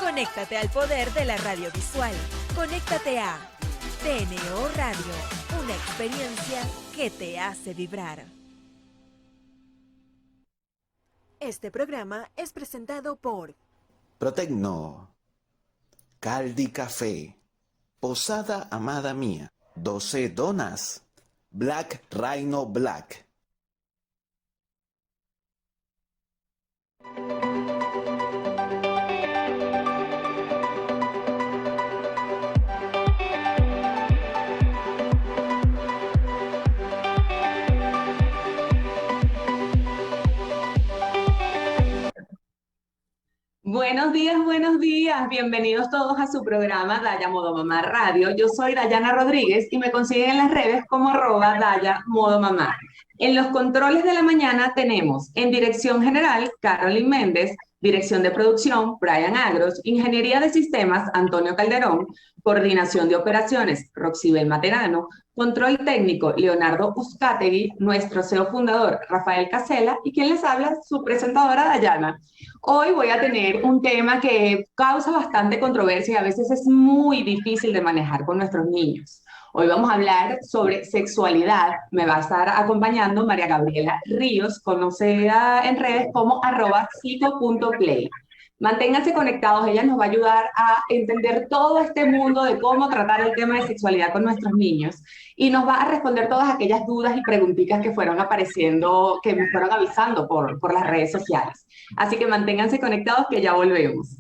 Conéctate al poder de la radio visual. Conéctate a TNO Radio, una experiencia que te hace vibrar. Este programa es presentado por Protecno, Caldi Café, Posada Amada Mía, 12 Donas, Black Rhino Black. Buenos días. Bienvenidos todos a su programa Daya Modo Mamá Radio. Yo soy Dayana Rodríguez y me consiguen en las redes como @Daya Modo Mamá. En los controles de la mañana tenemos en dirección general Carolyn Méndez, dirección de producción Brian Agros, ingeniería de sistemas Antonio Calderón, coordinación de operaciones Roxibel Materano, control técnico Leonardo Uzcategui, nuestro CEO fundador Rafael Casella y quien les habla su presentadora Dayana. Hoy voy a tener un tema que causa bastante controversia y a veces es muy difícil de manejar con nuestros niños. Hoy vamos a hablar sobre sexualidad. Me va a estar acompañando María Gabriela Ríos, conocida en redes como @psico.play. Manténganse conectados, ella nos va a ayudar a entender todo este mundo de cómo tratar el tema de sexualidad con nuestros niños y nos va a responder todas aquellas dudas y preguntitas que fueron apareciendo, que me fueron avisando por las redes sociales. Así que manténganse conectados que ya volvemos.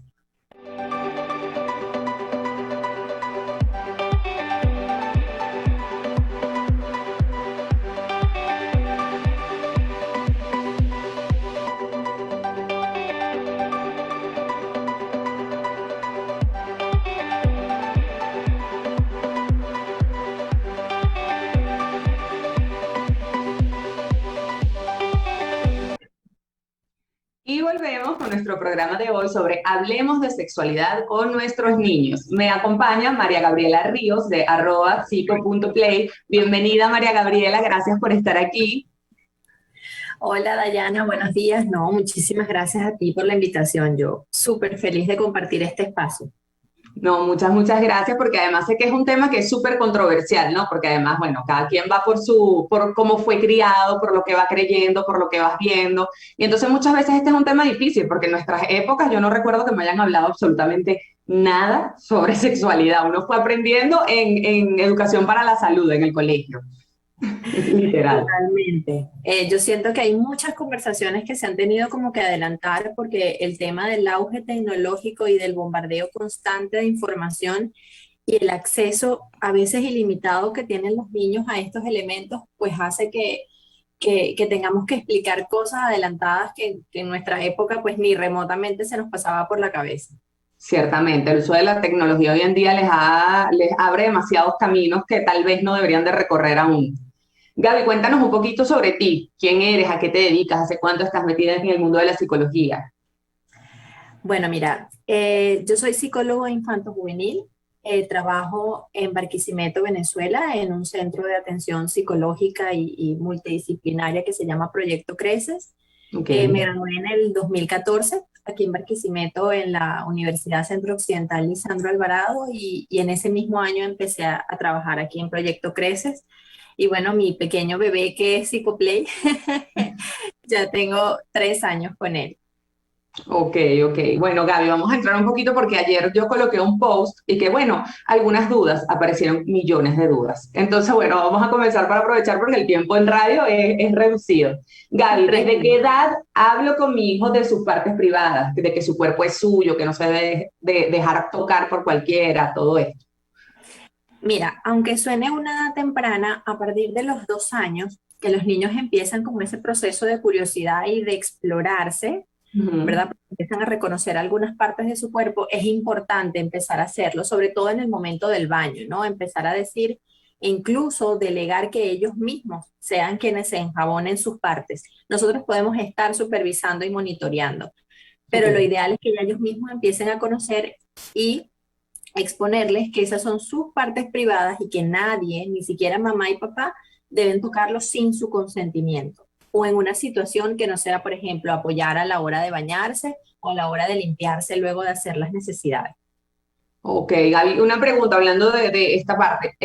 Y volvemos con nuestro programa de hoy sobre Hablemos de Sexualidad con nuestros niños. Me acompaña María Gabriela Ríos de @psico.play. Bienvenida María Gabriela, gracias por estar aquí. Hola Dayana, buenos días. No, muchísimas gracias a ti por la invitación. Yo súper feliz de compartir este espacio. No, muchas gracias, porque además sé que es un tema que es súper controversial, ¿no? Porque además, bueno, cada quien va por cómo fue criado, por lo que va creyendo, por lo que vas viendo. Y entonces muchas veces este es un tema difícil, porque en nuestras épocas yo no recuerdo que me hayan hablado absolutamente nada sobre sexualidad. Uno fue aprendiendo en educación para la salud en el colegio. Literal. Totalmente. Yo siento que hay muchas conversaciones que se han tenido como que adelantar porque el tema del auge tecnológico y del bombardeo constante de información y el acceso a veces ilimitado que tienen los niños a estos elementos, pues hace que tengamos que explicar cosas adelantadas que en nuestra época pues ni remotamente se nos pasaba por la cabeza. Ciertamente, el uso de la tecnología hoy en día les abre demasiados caminos que tal vez no deberían de recorrer aún. Gaby, cuéntanos un poquito sobre ti. ¿Quién eres? ¿A qué te dedicas? ¿Hace cuánto estás metida en el mundo de la psicología? Bueno, mira, yo soy psicólogo infanto-juvenil, trabajo en Barquisimeto, Venezuela, en un centro de atención psicológica y multidisciplinaria que se llama Proyecto Creces. Okay. Me gradué en el 2014 aquí en Barquisimeto en la Universidad Centro Occidental Lisandro Alvarado y en ese mismo año empecé a trabajar aquí en Proyecto Creces. Y bueno, mi pequeño bebé que es Psicoplay, ya tengo 3 años con él. Ok. Bueno, Gaby, vamos a entrar un poquito porque ayer yo coloqué un post y que, bueno, algunas dudas, aparecieron millones de dudas. Entonces, bueno, vamos a comenzar para aprovechar porque el tiempo en radio es reducido. Gaby, ¿desde qué edad hablo con mi hijo de sus partes privadas? De que su cuerpo es suyo, que no se debe dejar tocar por cualquiera, todo esto. Mira, aunque suene una edad temprana, a partir de los 2 años, que los niños empiezan con ese proceso de curiosidad y de explorarse, ¿verdad? Porque empiezan a reconocer algunas partes de su cuerpo, es importante empezar a hacerlo, sobre todo en el momento del baño, ¿no? Empezar a decir, incluso delegar que ellos mismos sean quienes se enjabonen sus partes. Nosotros podemos estar supervisando y monitoreando, pero lo ideal es que ellos mismos empiecen a conocer y exponerles que esas son sus partes privadas y que nadie, ni siquiera mamá y papá, deben tocarlos sin su consentimiento. o en una situación que no sea, por ejemplo, apoyar a la hora de bañarse o a la hora de limpiarse luego de hacer las necesidades. Ok, Gaby, una pregunta hablando de esta parte.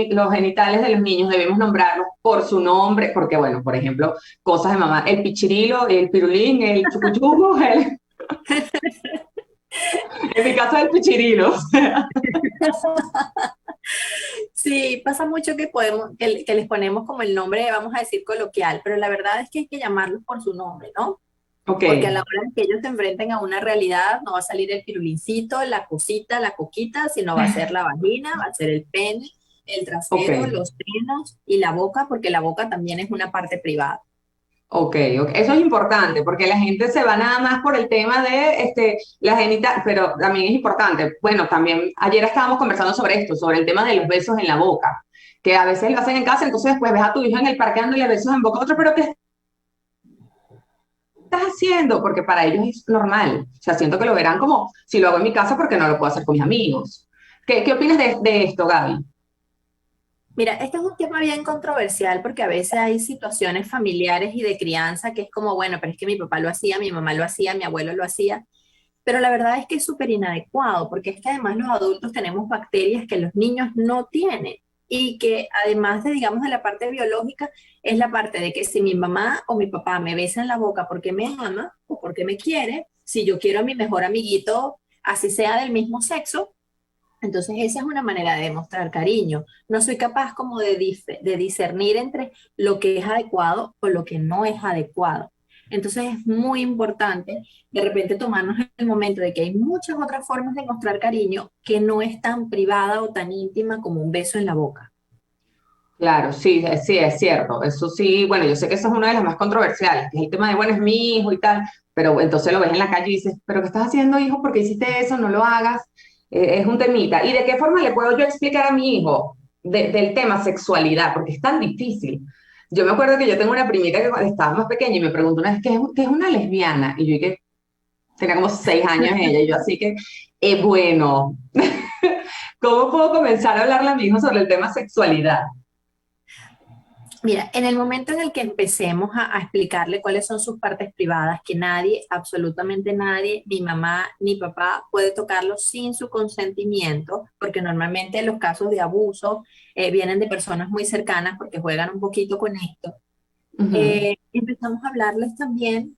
Los genitales de los niños debemos nombrarlos por su nombre, porque bueno, por ejemplo, cosas de mamá, el pichirilo, el pirulín, el chucuchuco, en mi caso el pichirilo. Sí, pasa mucho que que les ponemos como el nombre, vamos a decir, coloquial, pero la verdad es que hay que llamarlos por su nombre, ¿no? Ok, Porque a la hora de que ellos se enfrenten a una realidad, no va a salir el pirulincito, la cosita, la coquita, sino va a ser la vagina, va a ser el pene, el ok. trasero, los senos y la boca, porque la boca también es una parte privada. Ok, ok. Eso es importante porque la gente se va nada más por el tema de la genital, pero también es importante. Bueno, también ayer estábamos conversando sobre esto, sobre el tema de los besos en la boca, que a veces lo hacen en casa, entonces después ves a tu hijo en el parque dándole besos en boca a otro, pero ¿qué estás haciendo? Porque para ellos es normal. O sea, siento que lo verán como si lo hago en mi casa porque no lo puedo hacer con mis amigos. ¿Qué opinas de esto, Gaby? Mira, este es un tema bien controversial porque a veces hay situaciones familiares y de crianza que es como, bueno, pero es que mi papá lo hacía, mi mamá lo hacía, mi abuelo lo hacía, pero la verdad es que es súper inadecuado porque es que además los adultos tenemos bacterias que los niños no tienen y que además de, digamos, de la parte biológica, es la parte de que si mi mamá o mi papá me besa en la boca porque me ama o porque me quiere, si yo quiero a mi mejor amiguito, así sea del mismo sexo, entonces esa es una manera de demostrar cariño. No soy capaz como de discernir entre lo que es adecuado o lo que no es adecuado. Entonces es muy importante de repente tomarnos el momento de que hay muchas otras formas de mostrar cariño que no es tan privada o tan íntima como un beso en la boca. Claro, sí, sí, es cierto. Eso sí, bueno, yo sé que eso es una de las más controversiales, que es el tema de, bueno, es mi hijo y tal, pero entonces lo ves en la calle y dices, pero ¿qué estás haciendo, hijo? ¿Por qué hiciste eso? No lo hagas. Es un temita. ¿Y de qué forma le puedo yo explicar a mi hijo del tema sexualidad? Porque es tan difícil. Yo me acuerdo que yo tengo una primita que cuando estaba más pequeña y me preguntó una vez, qué es una lesbiana? Y yo que tenía como 6 años ella, y yo así que, bueno, ¿cómo puedo comenzar a hablarle a mi hijo sobre el tema sexualidad? Mira, en el momento en el que empecemos a explicarle cuáles son sus partes privadas, que nadie, absolutamente nadie, ni mamá ni papá puede tocarlo sin su consentimiento, porque normalmente los casos de abuso vienen de personas muy cercanas porque juegan un poquito con esto. Ujú. Empezamos a hablarles también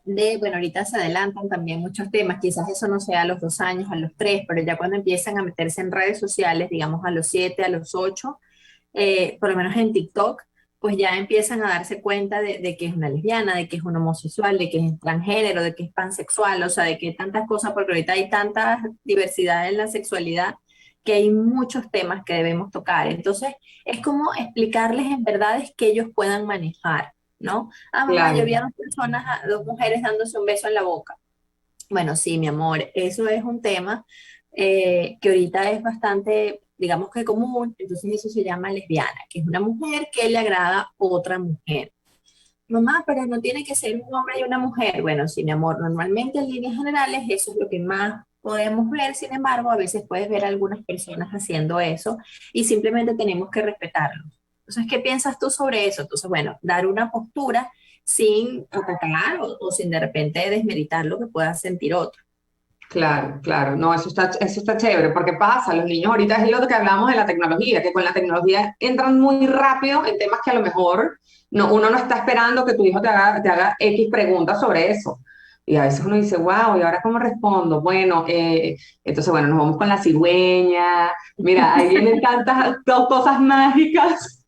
de, bueno, ahorita se adelantan también muchos temas, quizás eso no sea a los 2 años, a los 3, pero ya cuando empiezan a meterse en redes sociales, digamos a los 7, a los 8, por lo menos en TikTok, pues ya empiezan a darse cuenta de que es una lesbiana, de que es un homosexual, de que es transgénero, de que es pansexual, o sea, de que tantas cosas, porque ahorita hay tanta diversidad en la sexualidad que hay muchos temas que debemos tocar. Entonces, es como explicarles en verdades que ellos puedan manejar, ¿no? Ah, mamá, yo Claro. vi a 2 personas, a 2 mujeres dándose un beso en la boca. Bueno, sí, mi amor, eso es un tema que ahorita es bastante, digamos que común, entonces eso se llama lesbiana, que es una mujer que le agrada a otra mujer. Mamá, pero no tiene que ser un hombre y una mujer. Bueno, sí, mi amor, normalmente en líneas generales eso es lo que más podemos ver, sin embargo, a veces puedes ver a algunas personas haciendo eso y simplemente tenemos que respetarlo. Entonces, ¿qué piensas tú sobre eso? Entonces, bueno, dar una postura sin atacar o sin de repente desmeritar lo que pueda sentir otro. Claro, claro, no, eso está chévere, porque pasa, los niños ahorita es lo que hablamos de la tecnología, que con la tecnología entran muy rápido en temas que a lo mejor uno no está esperando que tu hijo te haga X preguntas sobre eso. Y a veces uno dice, wow, ¿y ahora cómo respondo? Bueno, entonces, bueno, nos vamos con la cigüeña, mira, ahí vienen tantas cosas mágicas,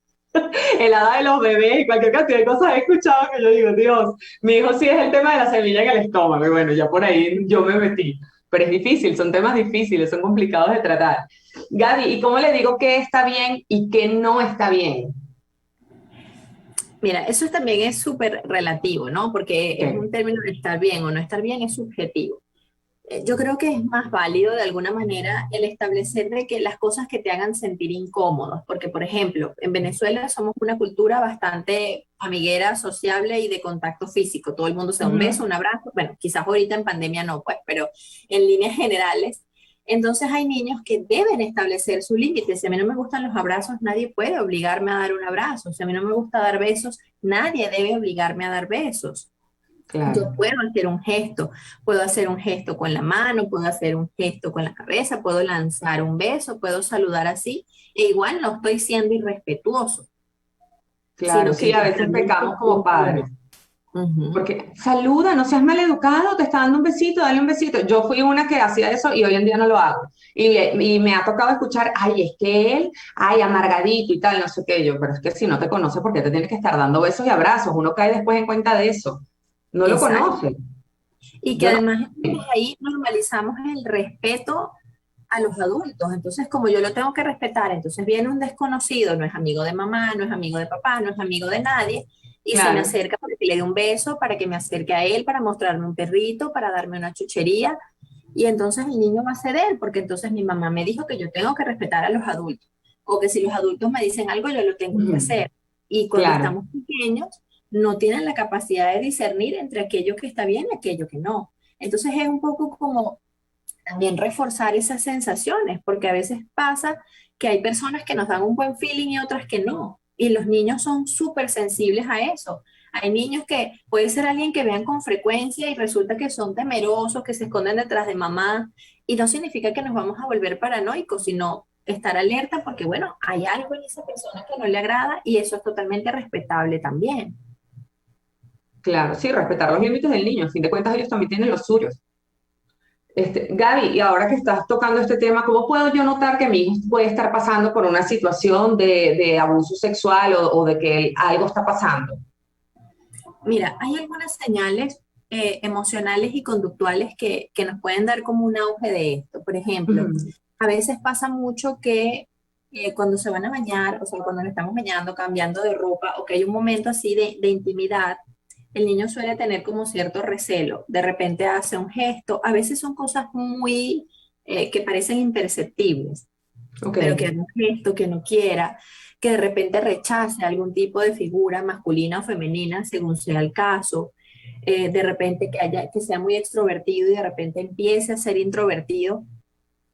el hada de los bebés y cualquier cantidad de cosas he escuchado que yo digo, Dios, mi hijo sí es el tema de la semilla en el estómago, y bueno, ya por ahí yo me metí. Pero es difícil, son temas difíciles, son complicados de tratar. Gaby, ¿y cómo le digo qué está bien y qué no está bien? Mira, eso también es súper relativo, ¿no? Porque es un Sí. término de estar bien o no estar bien, es subjetivo. Yo creo que es más válido de alguna manera el establecer de que las cosas que te hagan sentir incómodos, porque por ejemplo, en Venezuela somos una cultura bastante amiguera, sociable y de contacto físico. Todo el mundo se da un beso, Ujú. un abrazo. Bueno, quizás ahorita en pandemia no, pues, pero en líneas generales Entonces hay niños que deben establecer su límite. Si a mí no me gustan los abrazos, nadie puede obligarme a dar un abrazo. Si a mí no me gusta dar besos, nadie debe obligarme a dar besos. Claro. Yo puedo hacer un gesto con la mano, puedo hacer un gesto con la cabeza, puedo lanzar un beso, puedo saludar así, e igual no estoy siendo irrespetuoso, Claro, sino que sí, a yo veces también pecamos como padres. Ujú. Porque saluda, no seas maleducado, te está dando un besito, dale un besito. Yo fui una que hacía eso y hoy en día no lo hago. Y me ha tocado escuchar, ay, es que él, ay, amargadito y tal, no sé qué. Yo, pero es que si no te conoce, ¿por qué te tienes que estar dando besos y abrazos? Uno cae después en cuenta de eso. No lo Exacto. conoce. Y que Yo no. además entonces ahí normalizamos el respeto a los adultos. Entonces, como yo lo tengo que respetar, entonces viene un desconocido, no es amigo de mamá, no es amigo de papá, no es amigo de nadie, y se me Claro. acerca para que le dé un beso, para que me acerque a él, para mostrarme un perrito, para darme una chuchería. Y entonces el niño va a ceder, porque entonces mi mamá me dijo que yo tengo que respetar a los adultos, o que si los adultos me dicen algo, yo lo tengo que Ujú. hacer. Y cuando Claro. estamos pequeños, no tienen la capacidad de discernir entre aquello que está bien y aquello que no. Entonces es un poco como también reforzar esas sensaciones, porque a veces pasa que hay personas que nos dan un buen feeling y otras que no. Y los niños son súper sensibles a eso. Hay niños que puede ser alguien que vean con frecuencia y resulta que son temerosos, que se esconden detrás de mamá, y no significa que nos vamos a volver paranoicos, sino estar alerta porque, bueno, hay algo en esa persona que no le agrada y eso es totalmente respetable también. Claro, sí, respetar los límites del niño. A fin de cuentas, ellos también tienen los suyos. Gaby, y ahora que estás tocando este tema, ¿cómo puedo yo notar que mi hijo puede estar pasando por una situación de abuso sexual o de que algo está pasando? Mira, hay algunas señales emocionales y conductuales que nos pueden dar como un auge de esto. Por ejemplo, Ujú. a veces pasa mucho que cuando se van a bañar, o sea, cuando nos estamos bañando, cambiando de ropa, o que hay un momento así de intimidad, el niño suele tener como cierto recelo. De repente hace un gesto. A veces son cosas muy que parecen imperceptibles, Ok, pero que haga un gesto que no quiera, que de repente rechace algún tipo de figura masculina o femenina, según sea el caso, de repente que sea muy extrovertido y de repente empiece a ser introvertido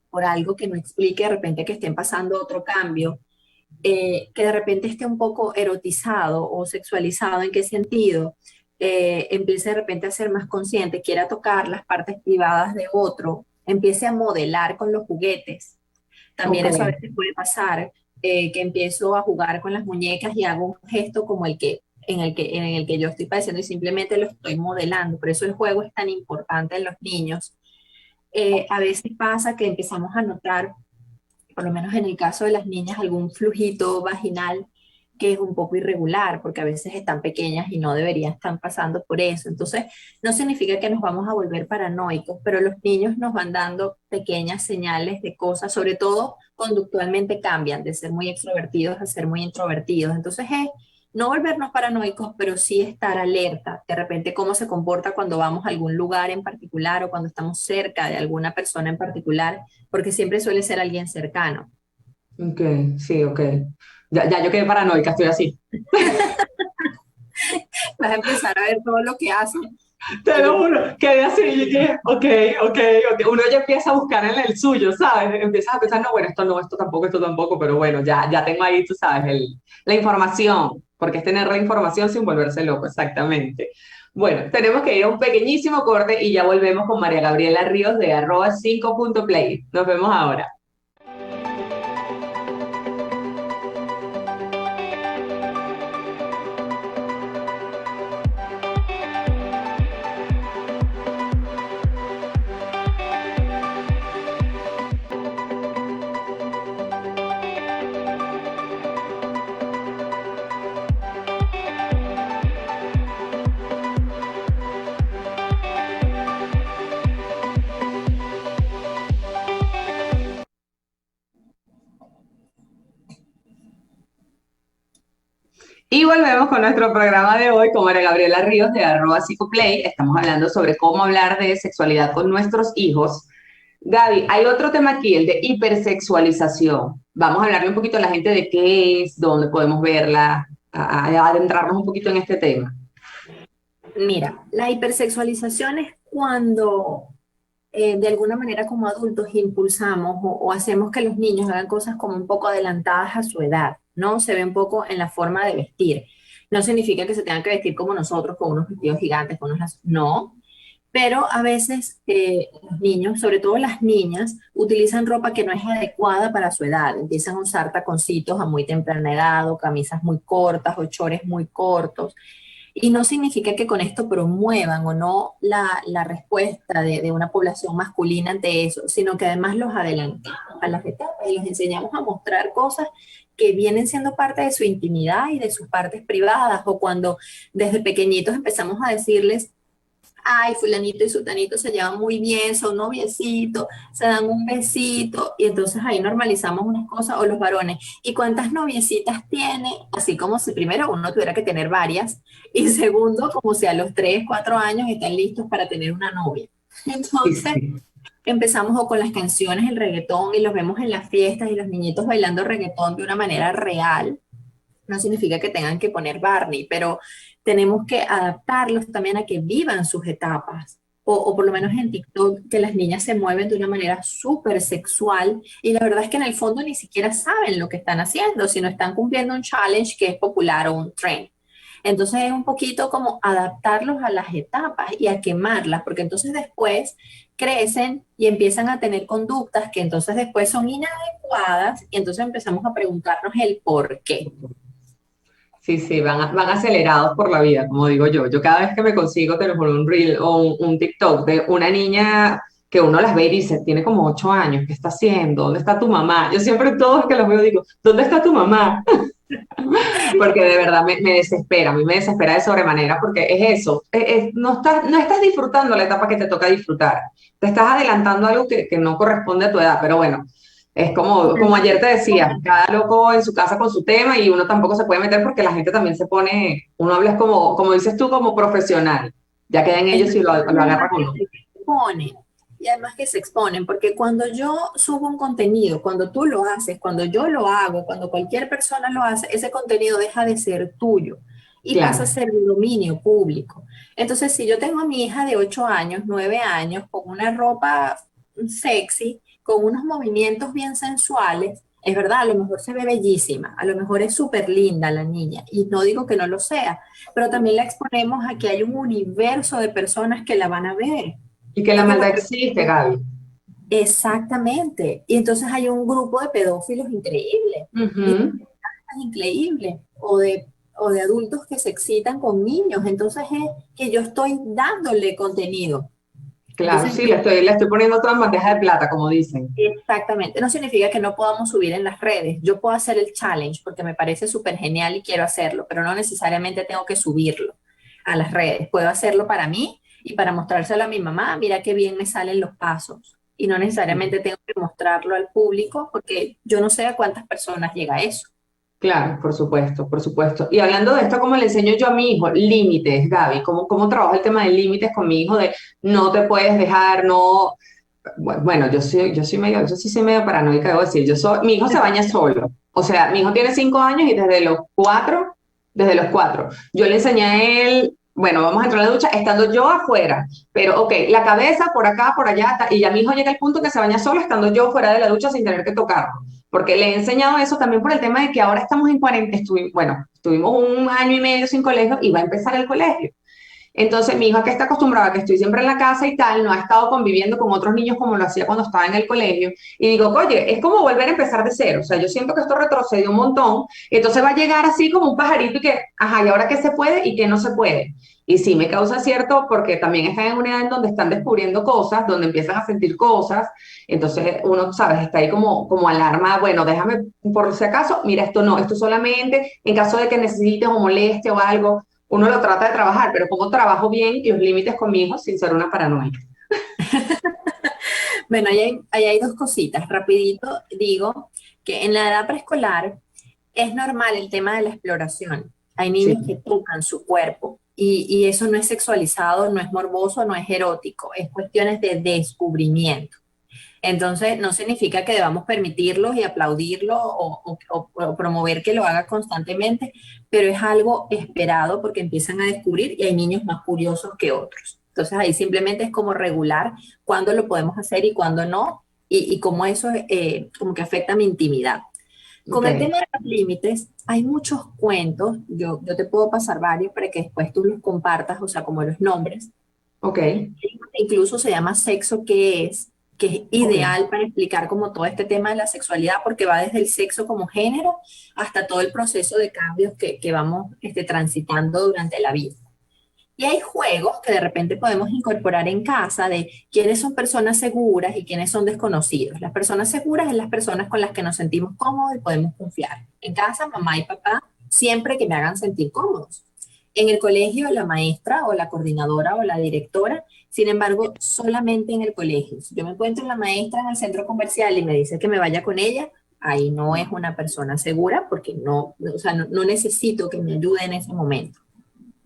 por algo que no explique, de repente que estén pasando otro cambio, que de repente esté un poco erotizado o sexualizado, ¿en qué sentido? Empiece de repente a ser más consciente, quiera tocar las partes privadas de otro, empiece a modelar con los juguetes. ok, También eso a veces puede pasar, que empiezo a jugar con las muñecas y hago un gesto como en el que yo estoy padeciendo y simplemente lo estoy modelando. Por eso el juego es tan importante en los niños. A veces pasa que empezamos a notar, por lo menos en el caso de las niñas, algún flujito vaginal que es un poco irregular, porque a veces están pequeñas y no deberían estar pasando por eso. Entonces, no significa que nos vamos a volver paranoicos, pero los niños nos van dando pequeñas señales de cosas, sobre todo conductualmente cambian de ser muy extrovertidos a ser muy introvertidos. Entonces, es no volvernos paranoicos, pero sí estar alerta. De repente, cómo se comporta cuando vamos a algún lugar en particular o cuando estamos cerca de alguna persona en particular, porque siempre suele ser alguien cercano. ok, sí, ok. Ya yo quedé paranoica, estoy así. Vas a empezar a ver todo lo que hacen. Te lo Ellos, juro, quedé así, y dije, ok, ok, ok. Uno ya empieza a buscar en el suyo, ¿sabes? Empiezas a pensar, no, bueno, esto no, esto tampoco, pero bueno, ya tengo ahí, tú sabes, la información, porque es tener la información sin volverse loco, exactamente. Bueno, tenemos que ir a un pequeñísimo corte y ya volvemos con María Gabriela Ríos de @5.play. Nos vemos ahora. Y volvemos con nuestro programa de hoy con María Gabriela Ríos de @psicoplay. Estamos hablando sobre cómo hablar de sexualidad con nuestros hijos. Gaby, hay otro tema aquí, el de hipersexualización. Vamos a hablarle un poquito a la gente de qué es, dónde podemos verla, a adentrarnos un poquito en este tema. mira, la hipersexualización es cuando de alguna manera como adultos impulsamos o hacemos que los niños hagan cosas como un poco adelantadas a su edad, ¿no? Se ve un poco en la forma de vestir. No significa que se tengan que vestir como nosotros, con unos vestidos gigantes, con unos... No, pero a veces los niños, sobre todo las niñas, utilizan ropa que no es adecuada para su edad. Empiezan a usar taconcitos a muy temprana edad, o camisas muy cortas, o chores muy cortos. Y no significa que con esto promuevan o no la respuesta de una población masculina ante eso, sino que además los adelantamos a las etapas y los enseñamos a mostrar cosas que vienen siendo parte de su intimidad y de sus partes privadas, o cuando desde pequeñitos empezamos a decirles: ay, fulanito y sutanito se llevan muy bien, son noviecitos, se dan un besito, y entonces ahí normalizamos unas cosas, o los varones, ¿y cuántas noviecitas tiene? Así como si primero uno tuviera que tener varias, y segundo, como si a los 3, 4 años están listos para tener una novia. Entonces, empezamos o con las canciones, el reggaetón, y los vemos en las fiestas, y los niñitos bailando reggaetón de una manera real. No significa que tengan que poner Barney, pero tenemos que adaptarlos también a que vivan sus etapas. O por lo menos en TikTok, que las niñas se mueven de una manera súper sexual, y la verdad es que en el fondo ni siquiera saben lo que están haciendo, sino están cumpliendo un challenge que es popular o un trend. Entonces es un poquito como adaptarlos a las etapas y a quemarlas, porque entonces después crecen y empiezan a tener conductas que entonces después son inadecuadas, y entonces empezamos a preguntarnos el por qué. Sí, sí, van acelerados por la vida, como digo yo. Yo cada vez que me consigo, te lo juro, un reel o un TikTok de una niña que uno las ve y dice, tiene como 8 años, ¿qué está haciendo? ¿Dónde está tu mamá? Yo siempre todos que los veo digo, ¿dónde está tu mamá? Porque de verdad me desespera, a mí me desespera de sobremanera, porque es eso, no estás disfrutando la etapa que te toca disfrutar, te estás adelantando algo que no corresponde a tu edad, pero bueno. Es como ayer te decía, cada loco en su casa con su tema, y uno tampoco se puede meter porque la gente también se pone, uno habla como dices tú, como profesional, ya quedan ellos y lo agarra con uno. Exponen, y además que se exponen, porque cuando yo subo un contenido, cuando tú lo haces, cuando yo lo hago, cuando cualquier persona lo hace, ese contenido deja de ser tuyo y pasa a Claro, ser de dominio público. Entonces, si yo tengo a mi hija de 8 años, 9 años, con una ropa sexy, con unos movimientos bien sensuales, es verdad, a lo mejor se ve bellísima, a lo mejor es súper linda la niña, y no digo que no lo sea, pero también la exponemos a que hay un universo de personas que la van a ver. y que la Y que maldad existe, Gaby. exactamente. Y entonces hay un grupo de pedófilos increíble, y de Ujú. personas increíble, o de adultos que se excitan con niños. Entonces es que yo estoy dándole contenido. Claro, Entonces, sí, le estoy poniendo todo en bandeja de plata, como dicen. exactamente. No significa que no podamos subir en las redes. Yo puedo hacer el challenge porque me parece súper genial y quiero hacerlo, pero no necesariamente tengo que subirlo a las redes. Puedo hacerlo para mí y para mostrárselo a mi mamá. Mira qué bien me salen los pasos. Y no necesariamente tengo que mostrarlo al público, porque yo no sé a cuántas personas llega eso. Claro, por supuesto, por supuesto. Y hablando de esto, ¿cómo le enseño yo a mi hijo? Límites, Gaby. ¿Cómo trabajo el tema de límites con mi hijo? De no te puedes dejar, no. Bueno, yo sí soy medio paranoica, debo decir. Mi hijo se baña solo. O sea, mi hijo tiene 5 años y desde los cuatro, yo le enseñé a él, bueno, vamos a entrar a la ducha estando yo afuera, pero ok, la cabeza por acá, por allá, y ya mi hijo llega al punto que se baña solo estando yo fuera de la ducha sin tener que tocarlo. Porque le he enseñado eso también por el tema de que ahora estamos en cuarentena, bueno, estuvimos 1 año y medio sin colegio y va a empezar el colegio. Entonces, mi hija, que está acostumbrada a que estoy siempre en la casa y tal, no ha estado conviviendo con otros niños como lo hacía cuando estaba en el colegio. Y digo, oye, es como volver a empezar de cero. O sea, yo siento que esto retrocedió un montón. Y entonces va a llegar así como un pajarito y que, ajá, ¿y ahora qué se puede y qué no se puede? Y sí me causa cierto, porque también están en una edad en donde están descubriendo cosas, donde empiezan a sentir cosas. Entonces, uno, ¿sabes? Está ahí como alarma. Bueno, déjame, por si acaso, mira, esto no, esto solamente en caso de que necesites o moleste o algo, uno lo trata de trabajar, pero cómo trabajo bien los límites con mi hijo sin ser una paranoica. Bueno, ahí hay dos cositas. Rapidito digo que en la edad preescolar es normal el tema de la exploración. Hay Sí, niños que tocan su cuerpo, y eso no es sexualizado, no es morboso, no es erótico, es cuestiones de descubrimiento. Entonces, no significa que debamos permitirlos y aplaudirlo o promover que lo haga constantemente, pero es algo esperado porque empiezan a descubrir, y hay niños más curiosos que otros. Entonces ahí simplemente es como regular cuándo lo podemos hacer y cuándo no, y cómo eso como que afecta mi intimidad. Con el Ok, tema de los límites, hay muchos cuentos, yo te puedo pasar varios para que después tú los compartas, o sea, como los nombres. ok, Incluso se llama Sexo ¿Qué es? Que es ok. ideal para explicar como todo este tema de la sexualidad, porque va desde el sexo como género hasta todo el proceso de cambios que vamos transitando durante la vida. Y hay juegos que de repente podemos incorporar en casa de quiénes son personas seguras y quiénes son desconocidos. Las personas seguras es las personas con las que nos sentimos cómodos y podemos confiar. En casa, mamá y papá, siempre que me hagan sentir cómodos. En el colegio, la maestra o la coordinadora o la directora, sin embargo, solamente en el colegio. Si yo me encuentro la maestra en el centro comercial y me dice que me vaya con ella, ahí no es una persona segura porque no, o sea, no necesito que me ayude en ese momento.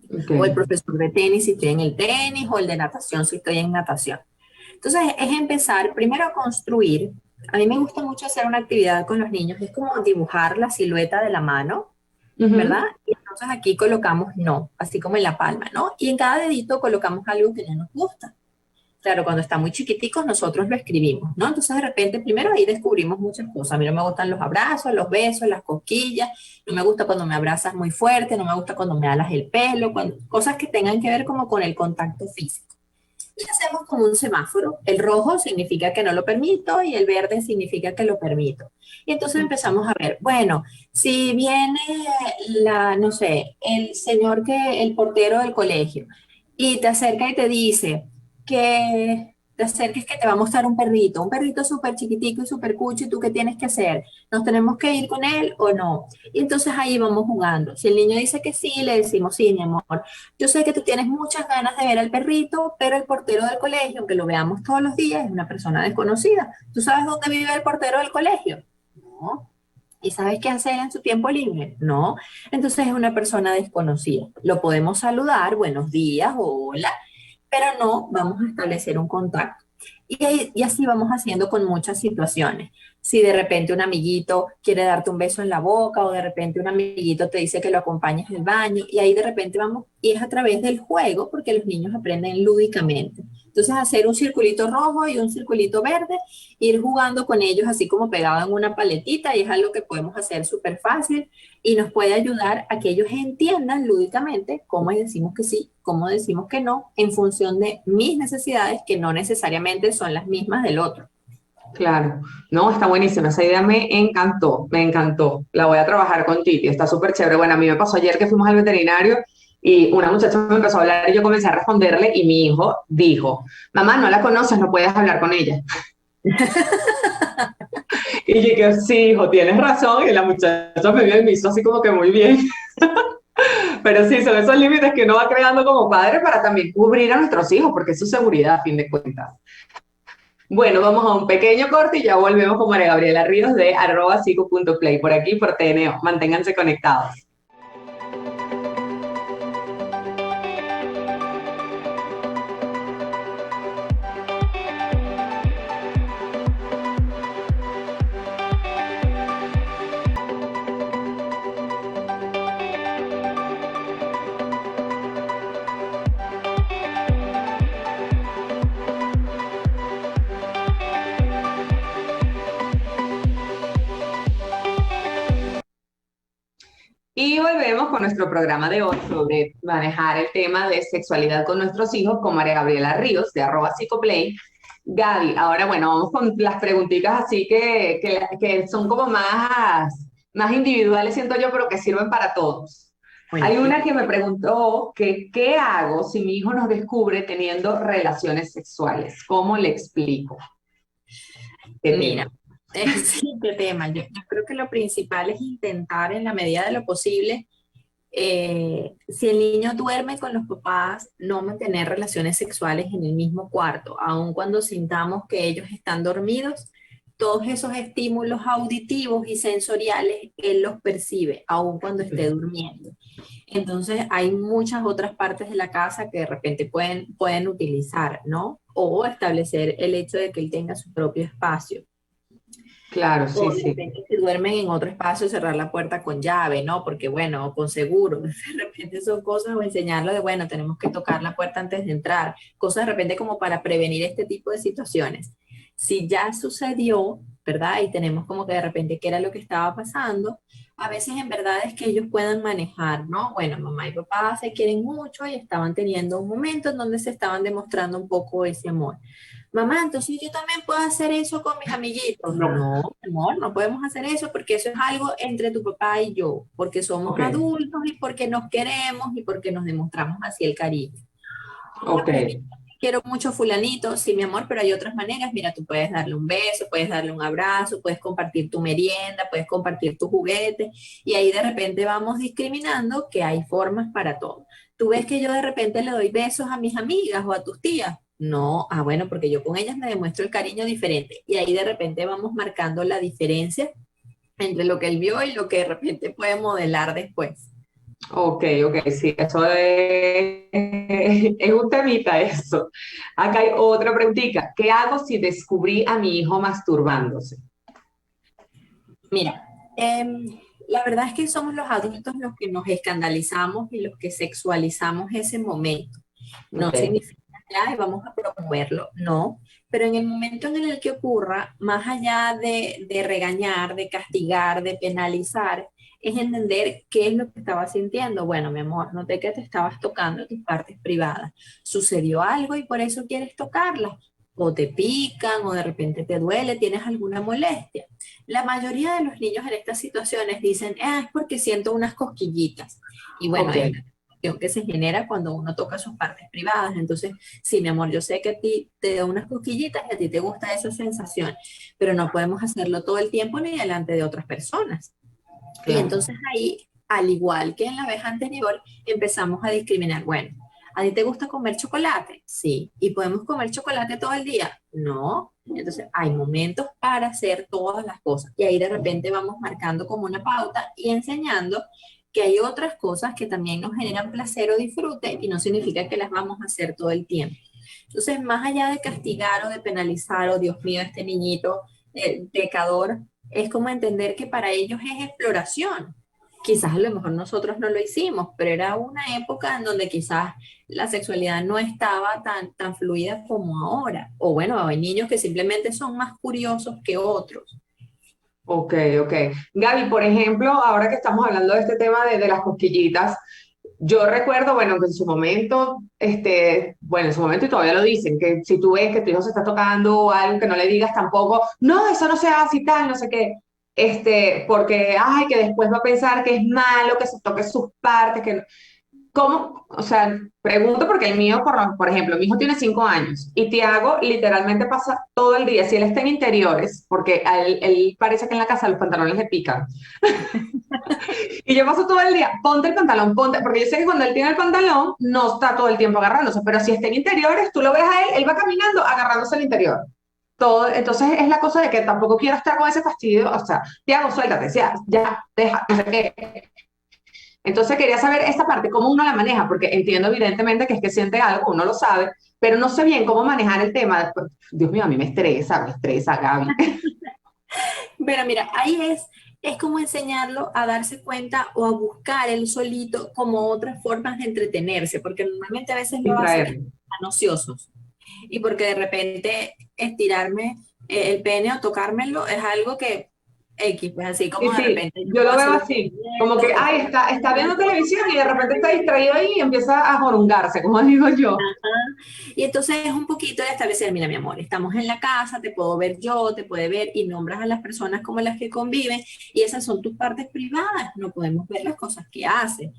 Ok. O el profesor de tenis si estoy en el tenis, o el de natación si estoy en natación. Entonces, es empezar primero a construir. A mí me gusta mucho hacer una actividad con los niños, es como dibujar la silueta de la mano, ¿verdad? Ujú. Y entonces aquí colocamos no, así como en la palma, ¿no? Y en cada dedito colocamos algo que no nos gusta. Claro, cuando están muy chiquiticos nosotros lo escribimos, ¿no? Entonces de repente primero ahí descubrimos muchas cosas. A mí no me gustan los abrazos, los besos, las cosquillas, no me gusta cuando me abrazas muy fuerte, no me gusta cuando me alas el pelo, cosas que tengan que ver como con el contacto físico. Y hacemos como un semáforo. El rojo significa que no lo permito y el verde significa que lo permito. Y entonces empezamos a ver, bueno, si viene no sé, el señor el portero del colegio, y te acerca y te dice que te acerques que te va a mostrar un perrito súper chiquitico y súper cucho, ¿y tú qué tienes que hacer? ¿Nos tenemos que ir con él o no? Y entonces ahí vamos jugando. Si el niño dice que sí, le decimos, sí, mi amor, yo sé que tú tienes muchas ganas de ver al perrito, pero el portero del colegio, aunque lo veamos todos los días, es una persona desconocida. ¿Tú sabes dónde vive el portero del colegio? No. ¿Y sabes qué hace él en su tiempo libre? No. Entonces es una persona desconocida. Lo podemos saludar, buenos días, hola, pero no vamos a establecer un contacto. Y así vamos haciendo con muchas situaciones. Si de repente un amiguito quiere darte un beso en la boca o de repente un amiguito te dice que lo acompañes al baño y ahí de repente vamos, y es a través del juego porque los niños aprenden lúdicamente. Entonces hacer un circulito rojo y un circulito verde, ir jugando con ellos así como pegado en una paletita y es algo que podemos hacer súper fácil y nos puede ayudar a que ellos entiendan lúdicamente cómo decimos que sí, cómo decimos que no, en función de mis necesidades, que no necesariamente son las mismas del otro. Claro. No, está buenísima. Esa idea me encantó, me encantó. La voy a trabajar con Titi, está súper chévere. Bueno, a mí me pasó ayer que fuimos al veterinario y una muchacha me empezó a hablar y yo comencé a responderle y mi hijo dijo, mamá, no la conoces, no puedes hablar con ella. Y yo dije, sí, hijo, tienes razón. Y la muchacha me vio y me hizo así como que muy bien. Pero sí, son esos límites que uno va creando como padre para también cubrir a nuestros hijos, porque es su seguridad a fin de cuentas. Bueno, vamos a un pequeño corte y ya volvemos con María Gabriela Ríos de @psico.play por aquí por TNO. Manténganse conectados. Y volvemos con nuestro programa de hoy sobre manejar el tema de sexualidad con nuestros hijos con María Gabriela Ríos de @psicoplay. Gaby, ahora bueno, vamos con las preguntitas así que son como más individuales, siento yo, pero que sirven para todos. Hay Buenísimo. una que me preguntó que qué hago si mi hijo nos descubre teniendo relaciones sexuales. ¿Cómo le explico? ¿Qué Mira, tema? sí, qué tema. Yo creo que lo principal es intentar en la medida de lo posible, si el niño duerme con los papás, no mantener relaciones sexuales en el mismo cuarto, aun cuando sintamos que ellos están dormidos. Todos esos estímulos auditivos y sensoriales, él los percibe, aun cuando esté durmiendo. Entonces, hay muchas otras partes de la casa que de repente pueden utilizar, ¿no? O establecer el hecho de que él tenga su propio espacio. Claro, sí, O de sí. repente si duermen en otro espacio, cerrar la puerta con llave, ¿no? Porque bueno, o con seguro. De repente son cosas, o enseñarlo de, bueno, tenemos que tocar la puerta antes de entrar. Cosas de repente como para prevenir este tipo de situaciones. Si ya sucedió, ¿verdad? Y tenemos como que de repente qué era lo que estaba pasando, a veces en verdad es que ellos puedan manejar, ¿no? Bueno, mamá y papá se quieren mucho y estaban teniendo un momento en donde se estaban demostrando un poco ese amor. Mamá, entonces yo también puedo hacer eso con mis amiguitos. No. No, mi amor, no podemos hacer eso porque eso es algo entre tu papá y yo, porque somos Ok, adultos y porque nos queremos y porque nos demostramos así el cariño. Amor, ok. pero es que yo quiero mucho a fulanito, sí, mi amor, pero hay otras maneras. Mira, tú puedes darle un beso, puedes darle un abrazo, puedes compartir tu merienda, puedes compartir tu juguete y ahí de repente vamos discriminando que hay formas para todo. Tú ves que yo de repente le doy besos a mis amigas o a tus tías. No, ah, bueno, porque yo con ellas me demuestro el cariño diferente y ahí de repente vamos marcando la diferencia entre lo que él vio y lo que de repente puede modelar después. Ok, ok, sí, eso es un temita eso. Acá hay otra preguntita. ¿Qué hago si descubrí a mi hijo masturbándose? Mira, la verdad es que somos los adultos los que nos escandalizamos y los que sexualizamos ese momento. No Ok, significa ya y vamos a promoverlo, no. Pero en el momento en el que ocurra, más allá de regañar, de castigar, de penalizar, es entender qué es lo que estaba sintiendo. Bueno, mi amor, noté que te estabas tocando tus partes privadas. Sucedió algo y por eso quieres tocarlas. O te pican, o de repente te duele, tienes alguna molestia. La mayoría de los niños en estas situaciones dicen, ah, es porque siento unas cosquillitas. Y bueno, ok, es la sensación que se genera cuando uno toca sus partes privadas. Entonces, sí, mi amor, yo sé que a ti te da unas cosquillitas y a ti te gusta esa sensación, pero no podemos hacerlo todo el tiempo ni delante de otras personas. Y claro. entonces ahí, al igual que en la vez anterior, empezamos a discriminar. Bueno, ¿a ti te gusta comer chocolate? Sí. ¿Y podemos comer chocolate todo el día? No. Entonces hay momentos para hacer todas las cosas. Y ahí de repente vamos marcando como una pauta y enseñando que hay otras cosas que también nos generan placer o disfrute y no significa que las vamos a hacer todo el tiempo. Entonces, más allá de castigar o de penalizar o Dios mío, este niñito pecador, es como entender que para ellos es exploración. Quizás a lo mejor nosotros no lo hicimos, pero era una época en donde quizás la sexualidad no estaba tan fluida como ahora. O bueno, hay niños que simplemente son más curiosos que otros. Ok, ok. Gaby, por ejemplo, ahora que estamos hablando de este tema de las cosquillitas, yo recuerdo, bueno, que en su momento, bueno, en su momento y todavía lo dicen, que si tú ves que tu hijo se está tocando o algo, que no le digas tampoco, no, eso no se hace y tal, no sé qué, porque, ay, que después va a pensar que es malo que se toque sus partes, que no. ¿Cómo? O sea, pregunto porque el mío, por ejemplo, mi hijo tiene 5 años y Tiago literalmente pasa todo el día, si él está en interiores, porque a él parece que en la casa los pantalones le pican. Y yo paso todo el día, ponte el pantalón, ponte, porque yo sé que cuando él tiene el pantalón no está todo el tiempo agarrándose, pero si está en interiores, tú lo ves a él va caminando agarrándose el interior. Todo, entonces es la cosa de que tampoco quiero estar con ese fastidio, o sea, Tiago, suéltate, ya, deja, no sé qué. Entonces quería saber esta parte, cómo uno la maneja, porque entiendo evidentemente que es que siente algo, uno lo sabe, pero no sé bien cómo manejar el tema. Dios mío, a mí me estresa, Gaby. Pero mira, es como enseñarlo a darse cuenta o a buscar él solito como otras formas de entretenerse, porque normalmente a veces lo hacen Distraerme. tan ociosos. Y porque de repente estirarme el pene o tocármelo es algo que X, pues así Sí, como de sí, repente yo yo lo puedo veo hacer un así, como movimiento que, o ay, puedo está viendo hacer televisión y de repente está distraído ahí y empieza a jorungarse, como digo yo. y entonces es un poquito de establecer, mira, mi amor, estamos en la casa, te puedo ver yo, te puede ver y nombras a las personas como las que conviven y esas son tus partes privadas, no podemos ver las cosas que haces. Ok,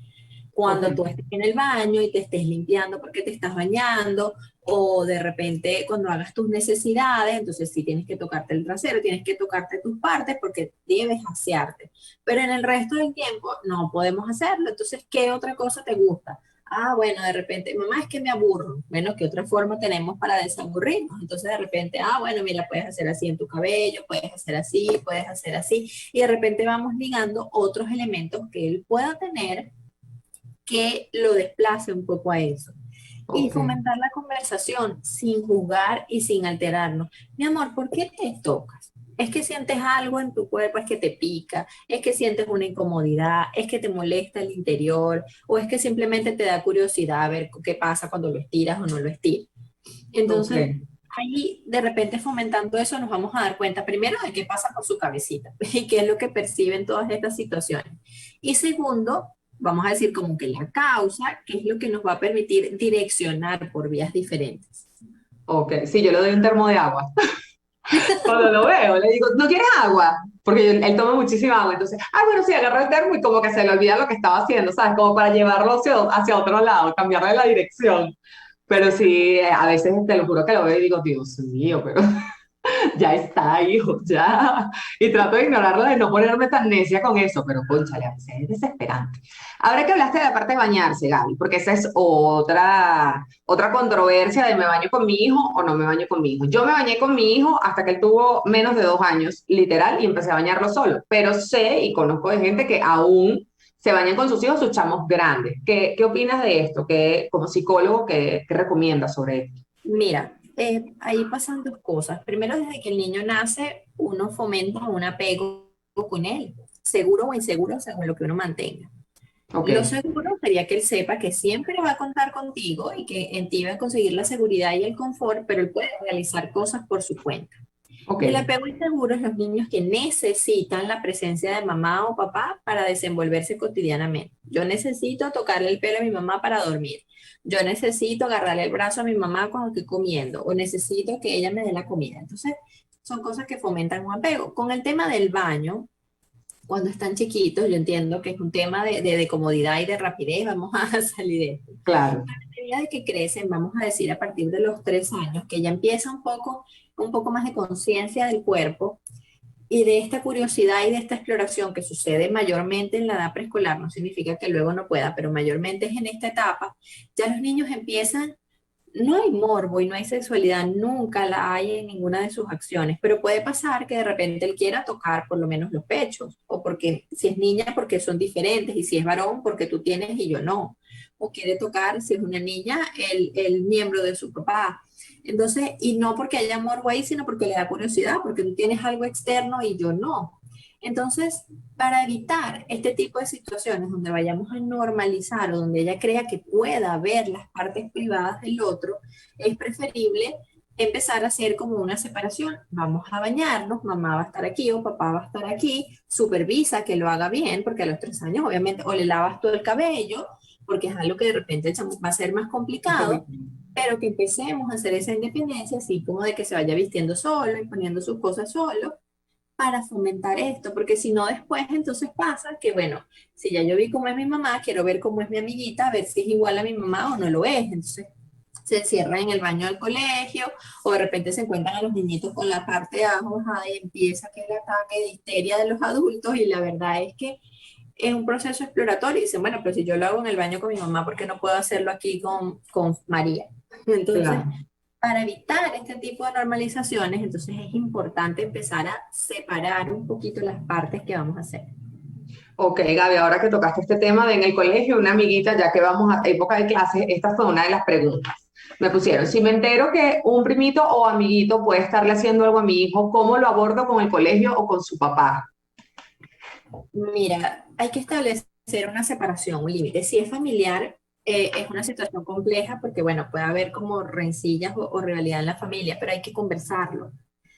Cuando tú estés en el baño y te estés limpiando porque te estás bañando, o de repente cuando hagas tus necesidades, entonces sí tienes que tocarte el trasero, tienes que tocarte tus partes porque debes asearte. Pero en el resto del tiempo no podemos hacerlo. Entonces, ¿qué otra cosa te gusta? Ah, bueno, de repente, mamá, es que me aburro. Bueno, ¿qué otra forma tenemos para desaburrirnos? Entonces, de repente, ah, bueno, mira, puedes hacer así en tu cabello, puedes hacer así, y de repente vamos ligando otros elementos que él pueda tener que lo desplace un poco a eso. Y ok. fomentar la conversación sin juzgar y sin alterarnos. Mi amor, ¿por qué te tocas? Es que sientes algo en tu cuerpo, es que te pica, es que sientes una incomodidad, es que te molesta el interior, o es que simplemente te da curiosidad a ver qué pasa cuando lo estiras o no lo estiras. Ok. Entonces, ahí de repente fomentando eso nos vamos a dar cuenta primero de qué pasa con su cabecita y qué es lo que perciben todas estas situaciones. Y segundo, vamos a decir como que la causa, que es lo que nos va a permitir direccionar por vías diferentes. Ok, sí, yo le doy un termo de agua. Cuando lo veo, le digo, ¿no quieres agua? Porque él toma muchísima agua. Entonces, bueno, sí, agarra el termo y como que se le olvida lo que estaba haciendo, ¿sabes? Como para llevarlo hacia otro lado, cambiarle la dirección. Pero sí, a veces te lo juro que lo veo y digo, Dios mío, pero ya está, hijo, ya. Y trato de ignorarlo, de no ponerme tan necia con eso, pero cónchale, a veces es desesperante. Ahora que hablaste de la parte de bañarse, Gaby, porque esa es otra controversia de me baño con mi hijo o no me baño con mi hijo. Yo me bañé con mi hijo hasta que él tuvo menos de 2 años, literal, y empecé a bañarlo solo. Pero sé y conozco de gente que aún se bañan con sus hijos, sus chamos grandes. ¿Qué opinas de esto? Como psicólogo, qué recomiendas sobre esto? Mira, ahí pasan dos cosas. Primero, desde que el niño nace, uno fomenta un apego con él, seguro o inseguro según lo que uno mantenga. Ok, Lo seguro sería que él sepa que siempre va a contar contigo y que en ti va a conseguir la seguridad y el confort, pero él puede realizar cosas por su cuenta. ok. Y el apego inseguro es los niños que necesitan la presencia de mamá o papá para desenvolverse cotidianamente. Yo necesito tocarle el pelo a mi mamá para dormir. Yo necesito agarrarle el brazo a mi mamá cuando estoy comiendo o necesito que ella me dé la comida. Entonces, son cosas que fomentan un apego. Con el tema del baño, cuando están chiquitos, yo entiendo que es un tema de comodidad y de rapidez, vamos a salir de esto. Claro. A medida de que crecen, vamos a decir a partir de los 3 años, que ya empieza un poco más de conciencia del cuerpo y de esta curiosidad y de esta exploración que sucede mayormente en la edad preescolar, no significa que luego no pueda, pero mayormente es en esta etapa, ya los niños empiezan, no hay morbo y no hay sexualidad, nunca la hay en ninguna de sus acciones, pero puede pasar que de repente él quiera tocar por lo menos los pechos, o porque si es niña, porque son diferentes, y si es varón, porque tú tienes y yo no, o quiere tocar, si es una niña, el miembro de su papá. Entonces, y no porque haya morbo ahí, sino porque le da curiosidad, porque tú tienes algo externo y yo no. Entonces, para evitar este tipo de situaciones donde vayamos a normalizar o donde ella crea que pueda ver las partes privadas del otro, es preferible empezar a hacer como una separación. Vamos a bañarnos, mamá va a estar aquí o papá va a estar aquí, supervisa que lo haga bien, porque a los 3 años obviamente o le lavas todo el cabello, porque es algo que de repente va a ser más complicado, pero que empecemos a hacer esa independencia, así como de que se vaya vistiendo solo y poniendo sus cosas solo, para fomentar esto, porque si no después entonces pasa que, bueno, si ya yo vi cómo es mi mamá, quiero ver cómo es mi amiguita, a ver si es igual a mi mamá o no lo es, entonces se encierra en el baño del colegio, o de repente se encuentran a los niñitos con la parte de abajo bajada y empieza que el ataque de histeria de los adultos, y la verdad es que es un proceso exploratorio y dicen, bueno, pero si yo lo hago en el baño con mi mamá, ¿por qué no puedo hacerlo aquí con María? Entonces, Claro. para evitar este tipo de normalizaciones, entonces es importante empezar a separar un poquito las partes que vamos a hacer. Ok, Gaby, ahora que tocaste este tema de en el colegio, una amiguita, ya que vamos a época de clases, esta fue una de las preguntas. Me pusieron, si me entero que un primito o amiguito puede estarle haciendo algo a mi hijo, ¿cómo lo abordo con el colegio o con su papá? Mira, hay que establecer una separación, un límite. Si es familiar, es una situación compleja porque, bueno, puede haber como rencillas o rivalidad en la familia, pero hay que conversarlo.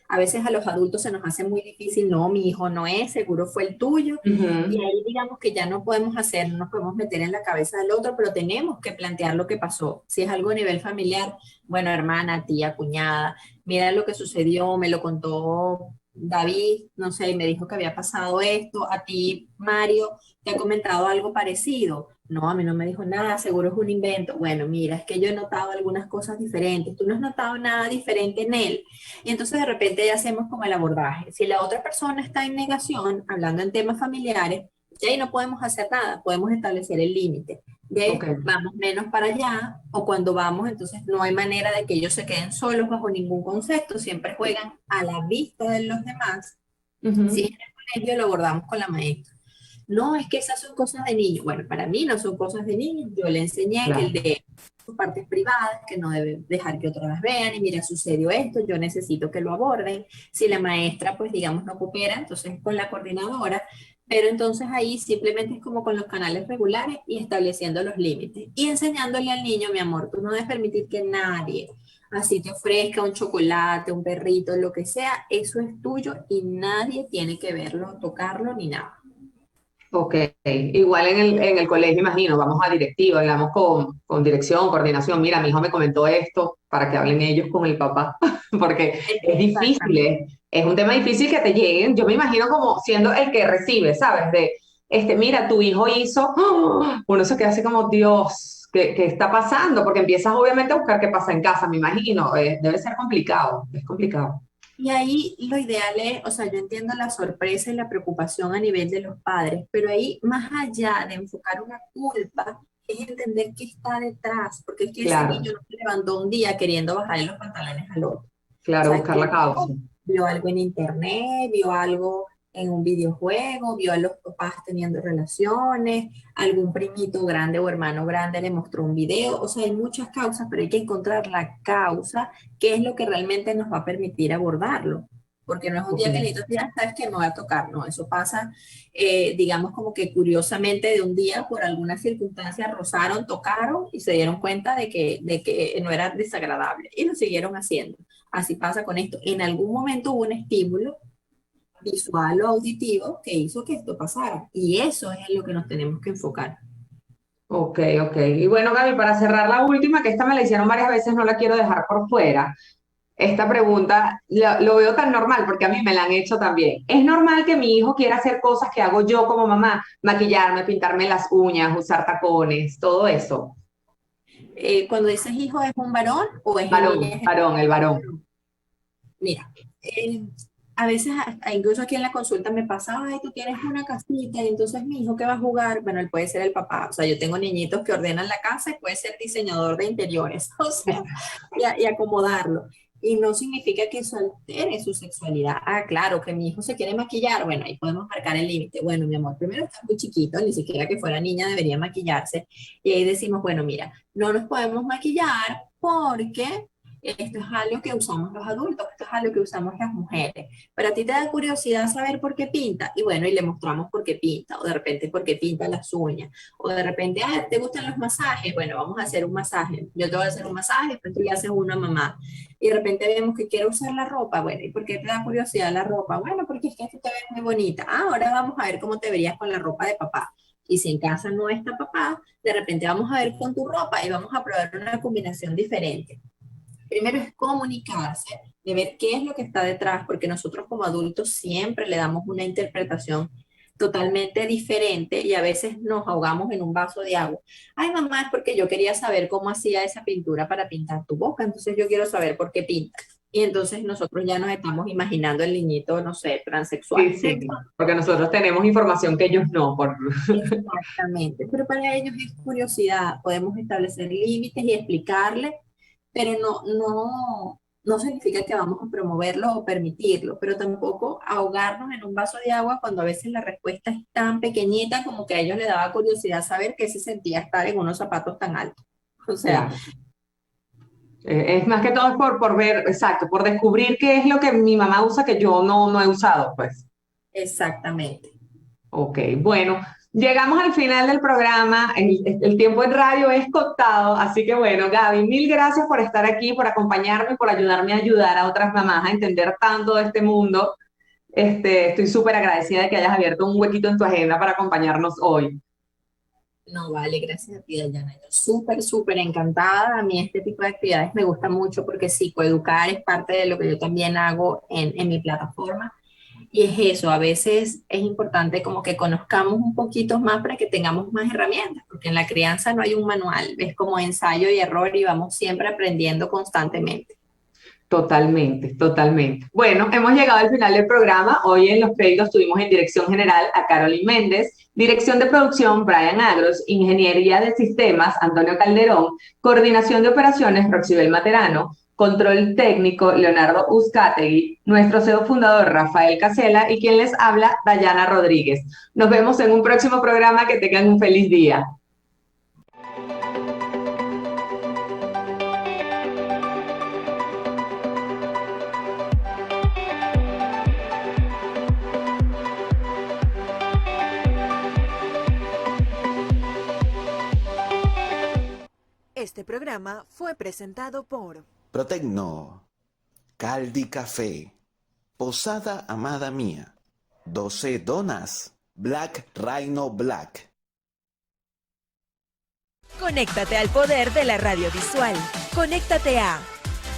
A veces a los adultos se nos hace muy difícil, no, mi hijo no es, seguro fue el tuyo, y Ujú. ahí digamos que ya no podemos hacer, no nos podemos meter en la cabeza del otro, pero tenemos que plantear lo que pasó. Si es algo a nivel familiar, bueno, hermana, tía, cuñada, mira lo que sucedió, me lo contó David, no sé, y me dijo que había pasado esto, a ti, Mario, ¿te ha comentado algo parecido? No, a mí no me dijo nada, seguro es un invento. Bueno, mira, es que yo he notado algunas cosas diferentes, tú no has notado nada diferente en él. Y entonces de repente ya hacemos como el abordaje. Si la otra persona está en negación, hablando en temas familiares, ya ahí no podemos hacer nada, podemos establecer el límite Ok. de vamos menos para allá, o cuando vamos, entonces no hay manera de que ellos se queden solos bajo ningún concepto, siempre juegan a la vista de los demás. Si Ujú. es en el colegio, lo abordamos con la maestra. no, es que esas son cosas de niños. Bueno, para mí no son cosas de niños. Yo le enseñé que Claro. el de sus partes privadas, que no debe dejar que otros las vean, y mira, sucedió esto, yo necesito que lo aborden. Si la maestra, pues digamos, no coopera, entonces con la coordinadora, pero entonces ahí simplemente es como con los canales regulares y estableciendo los límites y enseñándole al niño, mi amor, tú no debes permitir que nadie así te ofrezca un chocolate, un perrito, lo que sea, eso es tuyo y nadie tiene que verlo, tocarlo ni nada. Ok, igual en el colegio, imagino, vamos a directiva, hablamos con dirección, coordinación, mira, mi hijo me comentó esto para que hablen ellos con el papá, porque es difícil, Exactamente. es un tema difícil que te lleguen, yo me imagino como siendo el que recibe, ¿sabes? Mira, tu hijo hizo, ¡ah! Uno se queda así como, Dios, ¿qué está pasando? Porque empiezas obviamente a buscar qué pasa en casa, me imagino, debe ser complicado, es complicado. Y ahí lo ideal es, o sea, yo entiendo la sorpresa y la preocupación a nivel de los padres, pero ahí más allá de enfocar una culpa, es entender qué está detrás, porque es que ese Claro, niño no se levantó un día queriendo bajarle los pantalones al otro. O claro, sea, buscar la causa. vio algo en internet, vio algo en un videojuego, vio a los papás teniendo relaciones, algún primito grande o hermano grande le mostró un video. O sea, hay muchas causas, pero hay que encontrar la causa, que es lo que realmente nos va a permitir abordarlo. Porque no es un Ok. día que listo, ya sabes que me voy a tocar, no, eso pasa, digamos como que curiosamente de un día por alguna circunstancia rozaron, tocaron y se dieron cuenta de que no era desagradable y lo siguieron haciendo. Así pasa con esto. En algún momento hubo un estímulo visual o auditivo que hizo que esto pasara. Y eso es en lo que nos tenemos que enfocar. Ok, ok. Y bueno, Gaby, para cerrar la última, que esta me la hicieron varias veces, no la quiero dejar por fuera. Esta pregunta lo veo tan normal porque a mí me la han hecho también. ¿Es normal que mi hijo quiera hacer cosas que hago yo como mamá? Maquillarme, pintarme las uñas, usar tacones, todo eso. Cuando dices hijo, ¿es un varón o es en Varón, niñas? varón, el varón. Mira, a veces, incluso aquí en la consulta me pasa, ay, tú tienes una casita y entonces mi hijo que va a jugar, bueno, él puede ser el papá, o sea, yo tengo niñitos que ordenan la casa y puede ser diseñador de interiores, o sea, y acomodarlo. Y no significa que eso altere su sexualidad. Ah, claro, que mi hijo se quiere maquillar, bueno, ahí podemos marcar el límite. Bueno, mi amor, primero está muy chiquito, ni siquiera que fuera niña debería maquillarse. Y ahí decimos, bueno, mira, no nos podemos maquillar porque esto es algo que usamos los adultos, esto es algo que usamos las mujeres. Pero a ti te da curiosidad saber por qué pinta. Y bueno, y le mostramos por qué pinta, o de repente por qué pinta las uñas, o de repente, ah, ¿te gustan los masajes? Bueno, vamos a hacer un masaje. Yo te voy a hacer un masaje, después tú ya haces una mamá. Y de repente vemos que quiere usar la ropa. Bueno, ¿y por qué te da curiosidad la ropa? Bueno, porque es que tú te ves muy bonita. Ah, ahora vamos a ver cómo te verías con la ropa de papá. Y si en casa no está papá, de repente vamos a ver con tu ropa y vamos a probar una combinación diferente. Primero es comunicarse, de ver qué es lo que está detrás, porque nosotros como adultos siempre le damos una interpretación totalmente diferente y a veces nos ahogamos en un vaso de agua. Ay, mamá, es porque yo quería saber cómo hacía esa pintura para pintar tu boca, entonces yo quiero saber por qué pinta. Y entonces nosotros ya nos estamos imaginando el niñito, no sé, transexual. Sí, sí, porque nosotros tenemos información que ellos no. Exactamente, pero para ellos es curiosidad, podemos establecer límites y explicarles, pero no significa que vamos a promoverlo o permitirlo, pero tampoco ahogarnos en un vaso de agua cuando a veces la respuesta es tan pequeñita como que a ellos les daba curiosidad saber qué se sentía estar en unos zapatos tan altos. O sea, Claro. Es más que todo por ver, exacto, por descubrir qué es lo que mi mamá usa que yo no he usado, pues. exactamente. Ok, bueno, llegamos al final del programa, el tiempo en radio es contado, así que bueno, Gaby, mil gracias por estar aquí, por acompañarme, por ayudarme a ayudar a otras mamás a entender tanto de este mundo. Estoy súper agradecida de que hayas abierto un huequito en tu agenda para acompañarnos hoy. No, vale, gracias a ti, Dayana. Yo súper, súper encantada. A mí este tipo de actividades me gusta mucho porque psicoeducar es parte de lo que yo también hago en mi plataforma. Y es eso, a veces es importante como que conozcamos un poquito más para que tengamos más herramientas, porque en la crianza no hay un manual, es como ensayo y error y vamos siempre aprendiendo constantemente. Totalmente, totalmente. Bueno, hemos llegado al final del programa. Hoy en los créditos tuvimos en dirección general a Carolyn Méndez, dirección de producción Brian Agros, ingeniería de sistemas Antonio Calderón, coordinación de operaciones Roxibel Materano, Control técnico, Leonardo Uzcategui, nuestro CEO fundador, Rafael Casela, y quien les habla, Dayana Rodríguez. Nos vemos en un próximo programa. Que tengan un feliz día. Este programa fue presentado por Protecno, Caldi Café, Posada Amada Mía, 12 Donas, Black Rhino Black. Conéctate al poder de la radiovisual. Conéctate a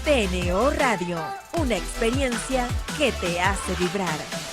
TNO Radio, una experiencia que te hace vibrar.